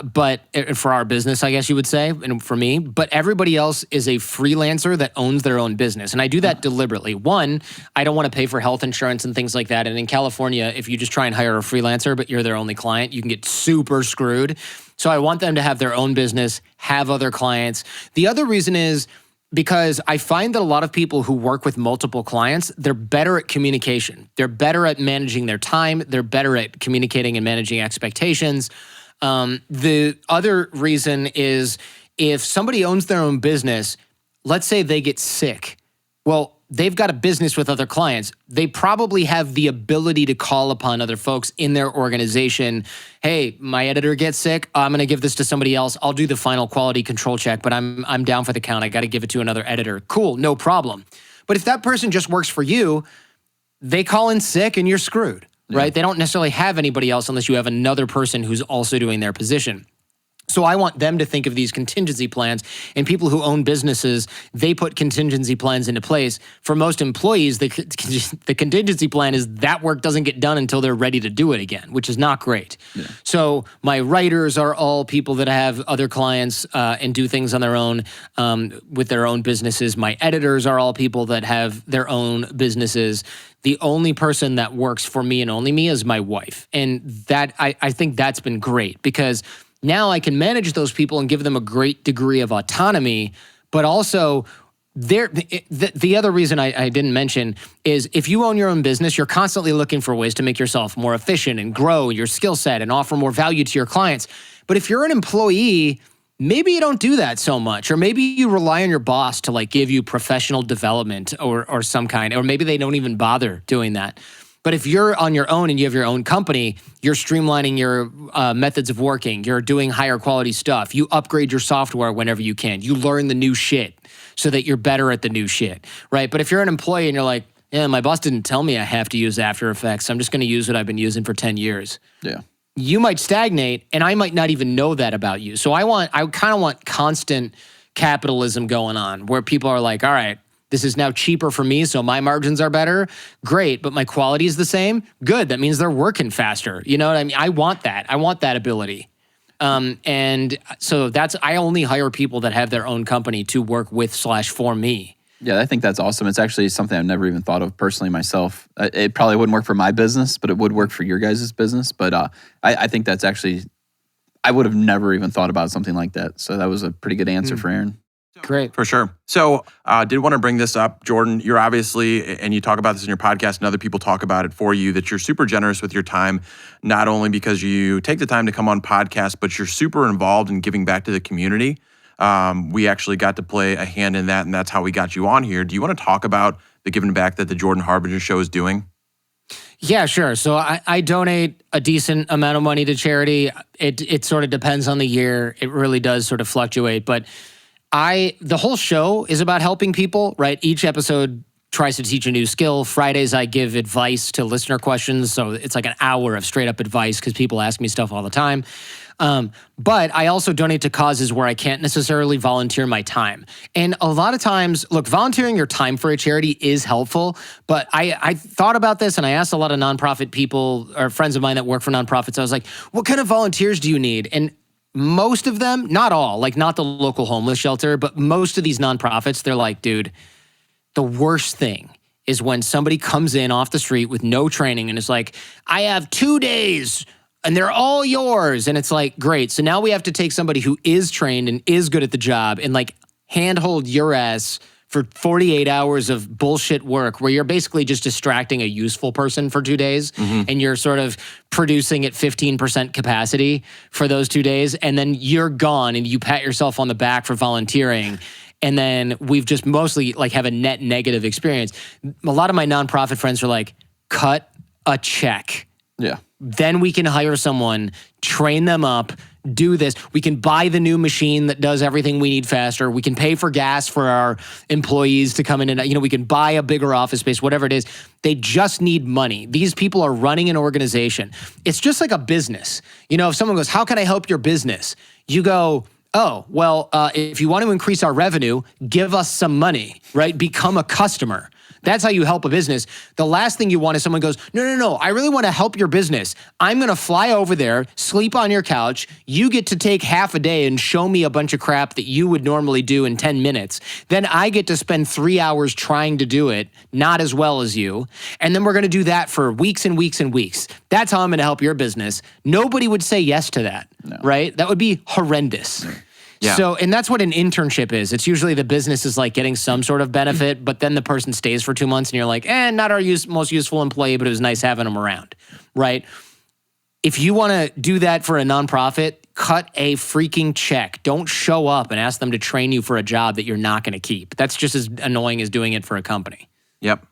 but for our business, I guess you would say, and for me. But everybody else is a freelancer that owns their own business. And I do that deliberately. One, I don't want to pay for health insurance and things like that. And in California, if you just try and hire a freelancer, but you're their only client, you can get super screwed. So I want them to have their own business, have other clients. The other reason is because I find that a lot of people who work with multiple clients, they're better at communication. They're better at managing their time. They're better at communicating and managing expectations. The other reason is if somebody owns their own business, let's say they get sick. Well, they've got a business with other clients. They probably have the ability to call upon other folks in their organization. Hey, my editor gets sick. I'm going to give this to somebody else. I'll do the final quality control check, but I'm down for the count. I got to give it to another editor. Cool, no problem. But if that person just works for you, they call in sick and you're screwed, right? They don't necessarily have anybody else unless you have another person who's also doing their position. So I want them to think of these contingency plans, and people who own businesses, they put contingency plans into place. For most employees, the contingency plan is that work doesn't get done until they're ready to do it again, which is not great. Yeah. So my writers are all people that have other clients and do things on their own with their own businesses. My editors are all people that have their own businesses. The only person that works for me and only me is my wife. And that I think that's been great because now I can manage those people and give them a great degree of autonomy, but also the other reason I didn't mention is if you own your own business, you're constantly looking for ways to make yourself more efficient and grow your skill set and offer more value to your clients. But if you're an employee, maybe you don't do that so much, or maybe you rely on your boss to like give you professional development or some kind, or maybe they don't even bother doing that. But if you're on your own and you have your own company, you're streamlining your methods of working. You're doing higher quality stuff. You upgrade your software whenever you can. You learn the new shit so that you're better at the new shit, right? But if you're an employee and you're like, yeah, my boss didn't tell me I have to use After Effects. I'm just going to use what I've been using for 10 years. Yeah. You might stagnate, and I might not even know that about you. So I kind of want constant capitalism going on where people are like, all right, this is now cheaper for me, so my margins are better. Great, but my quality is the same. Good, that means they're working faster. You know what I mean? I want that. I want that ability. And so I only hire people that have their own company to work with / for me. Yeah, I think that's awesome. It's actually something I've never even thought of personally myself. It probably wouldn't work for my business, but it would work for your guys' business. But I think that's actually, I would have never even thought about something like that. So that was a pretty good answer for Aaron. Great. For sure. So did want to bring this up. Jordan, you're obviously, and you talk about this in your podcast and other people talk about it for you, that you're super generous with your time, not only because you take the time to come on podcasts, but you're super involved in giving back to the community. We actually got to play a hand in that, and that's how we got you on here. Do you want to talk about the giving back that the Jordan Harbinger Show is doing? Yeah, sure. So I donate a decent amount of money to charity. It sort of depends on the year. It really does sort of fluctuate. But the whole show is about helping people, right? Each episode tries to teach a new skill. Fridays, I give advice to listener questions. So it's like an hour of straight up advice because people ask me stuff all the time. But I also donate to causes where I can't necessarily volunteer my time. And a lot of times, look, volunteering your time for a charity is helpful, but I thought about this and I asked a lot of nonprofit people or friends of mine that work for nonprofits. I was like, what kind of volunteers do you need? And most of them, not all, like not the local homeless shelter, but most of these nonprofits, they're like, dude, the worst thing is when somebody comes in off the street with no training and is like, I have 2 days and they're all yours. And it's like, great. So now we have to take somebody who is trained and is good at the job and like handhold your ass for 48 hours of bullshit work where you're basically just distracting a useful person for 2 days and you're sort of producing at 15% capacity for those 2 days. And then you're gone and you pat yourself on the back for volunteering. And then we've just mostly like have a net negative experience. A lot of my nonprofit friends are like, cut a check. Yeah. Then we can hire someone, train them up, do this. We can buy the new machine that does everything we need faster. We can pay for gas for our employees to come in and, we can buy a bigger office space, whatever it is. They just need money. These people are running an organization. It's just like a business. If someone goes, how can I help your business? You go, oh, well, if you want to increase our revenue, give us some money, right? Become a customer. That's how you help a business. The last thing you want is someone goes, no, I really want to help your business. I'm going to fly over there, sleep on your couch. You get to take half a day and show me a bunch of crap that you would normally do in 10 minutes. Then I get to spend 3 hours trying to do it, not as well as you. And then we're going to do that for weeks and weeks and weeks. That's how I'm going to help your business. Nobody would say yes to that, right? That would be horrendous. Yeah. So, and that's what an internship is. It's usually the business is like getting some sort of benefit, but then the person stays for 2 months and you're like, not our most useful employee, but it was nice having them around, right? If you want to do that for a nonprofit, cut a freaking check. Don't show up and ask them to train you for a job that you're not going to keep. That's just as annoying as doing it for a company. Yep.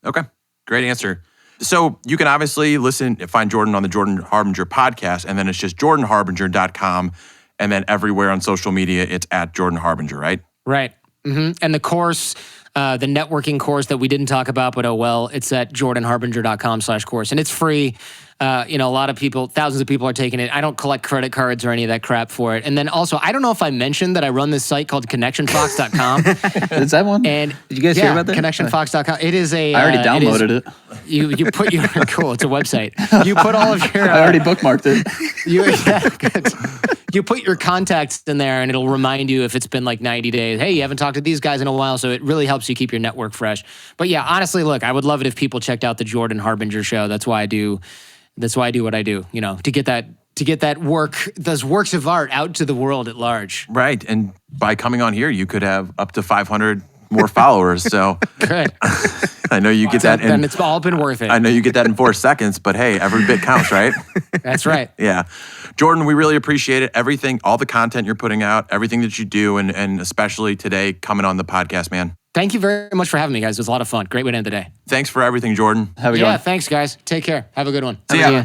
Okay. Great answer. So you can obviously find Jordan on the Jordan Harbinger podcast, and then it's just jordanharbinger.com. And then everywhere on social media, it's at Jordan Harbinger, right? Right. And the course, the networking course that we didn't talk about, but it's at jordanharbinger.com/course. And it's free. A lot of people, thousands of people are taking it. I don't collect credit cards or any of that crap for it. And then also, I don't know if I mentioned that I run this site called connectionfox.com. Is that one? And did you guys hear about that? Connectionfox.com. It is a. I already downloaded it. You put your cool. It's a website. You put all of your. I already bookmarked it. Good. You put your contacts in there, and it'll remind you if it's been like 90 days. Hey, you haven't talked to these guys in a while, so it really helps you keep your network fresh. But yeah, honestly, look, I would love it if people checked out the Jordan Harbinger Show. That's why I do what I do. To get that work, those works of art out to the world at large. Right, and by coming on here, you could have up to 500 more followers. So good. I know you get that. Then it's all been worth it. I know you get that in 4 seconds, but hey, every bit counts, right? That's right. Yeah. Jordan, we really appreciate it. Everything, all the content you're putting out, everything that you do, and especially today coming on the podcast, man. Thank you very much for having me, guys. It was a lot of fun. Great way to end the day. Thanks for everything, Jordan. Have a good one. Thanks, guys. Take care. Have a good one. See ya.